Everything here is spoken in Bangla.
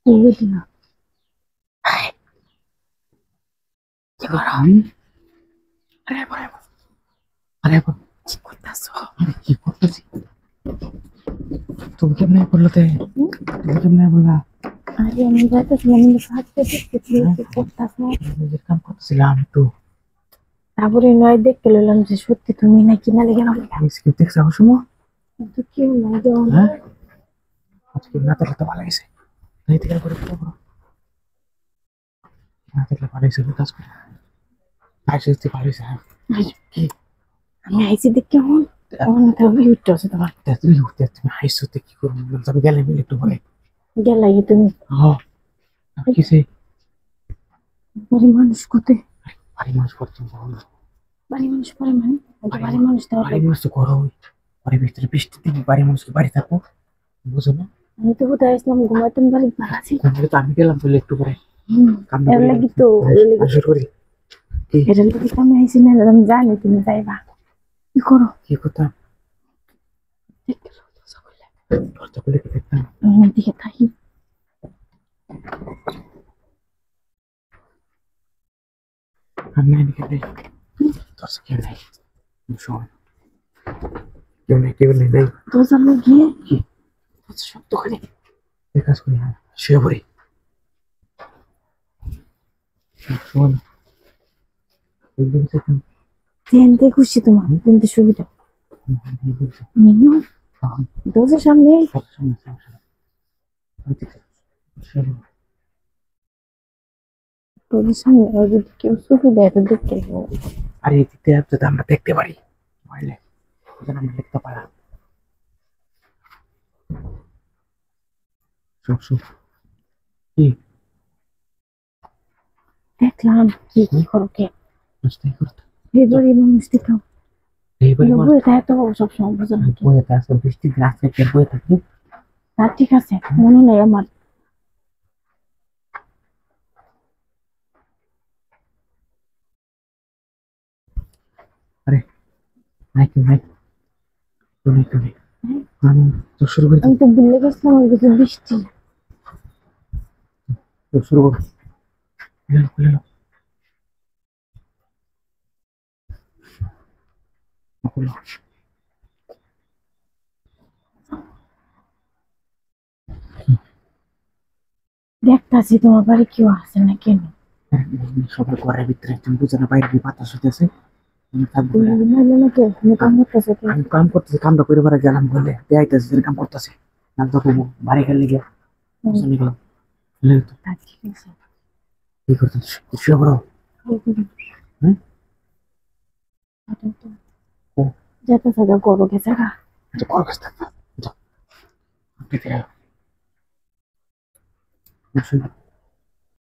এই না কি গরম আরে বাবা আরে বাবা কি করতেছো আরে কি করতেছি তুমি কেমনে বলতে তুমি কেমনে বললা আরে আমি যাইতেছিলাম হাঁটতে দেখতে কি করতেছো নিজের কাম করতেছিলাম তো তারপরে নয় দেখতে লইলাম যে সত্যি তুমি নাকি না লেগে গেলাম কি দেখছো সময় তো কি লাগে হ্যাঁ আজকে না তো ভালো গেছে তাই থেকে করে করো না দেখলে ভালো গেছে কাজ করে আইসি ভালো গেছে কি আমি আইসি দেখে হন আমার তো ভিউটা আছে তোমার তুমি উঠতে তুমি আইসোতে কি করব আমি গেলে মিলে একটু পরে গেলাই তুমি হ্যাঁ কিসে বাড়ি মানুষ কোথায় বাড়ি মানুষ করতে বলো বাড়ি মানুষ পরে মানে বাড়ি মানুষ তো বাড়ি মানুষ তো করো বাড়ির ভিতরে বৃষ্টি দিন বাড়ি মানুষকে বাড়ি থাকো বুঝো না আমি তো কোথায় আসলাম ঘুমাইতাম বাড়ি আছি তো আমি গেলাম বলে একটু পরে এর লাগি তো শুরু করি এর লাগি আমি আইছি না আমি জানি তুমি যাইবা কি করো কি কথা দরজা খুলে কি দেখতাম আমি দিকে থাকি আর নাই দিকে নেই দরজা কেউ নেই শোন কেউ নেই দরজা গিয়ে কি শব্দ করে কাজ করি শুয়ে পড়ি শোন ট্রেনতে খুশি তোমার ট্রেনতে সুবিধা মিনু দরজার সামনে তোদের সামনে যদি কেউ সুবিধা এটা দেখতে আর এই দিকতে যদি আমরা দেখতে পারি বুঝলে আমরা দেখতে পারা সব কি দেখলাম কি করো কে এবারে মানুষ দেখাও বইয়ে থাকে তো সবসময় বুঝো না বইয়ে থাকে বৃষ্টির দিন আসলে কে বইয়ে থাকবে তা ঠিক আছে মনে নেই আমার আরে নাই তুমি আমি তো শুরু করি আমি তো ভুলে গেছিলাম ওই যে বৃষ্টি তো শুরু করি খুলে নাও দেখতাছি তোমার বাড়ি কেউ আছে না কেন সবার ঘরের ভিতরে তুমি বুঝে না বাইরে কি বাতাস হইতেছে আমি কাম করতেছি কামটা করে বারে গেলাম বলে দেখাইতেছি কাম করতেছি না তো বাড়ি গেলে গিয়ে কি করতেছ শুয়ে পড়ো যেতে থাকা করো গেছে করো গেছে থাকা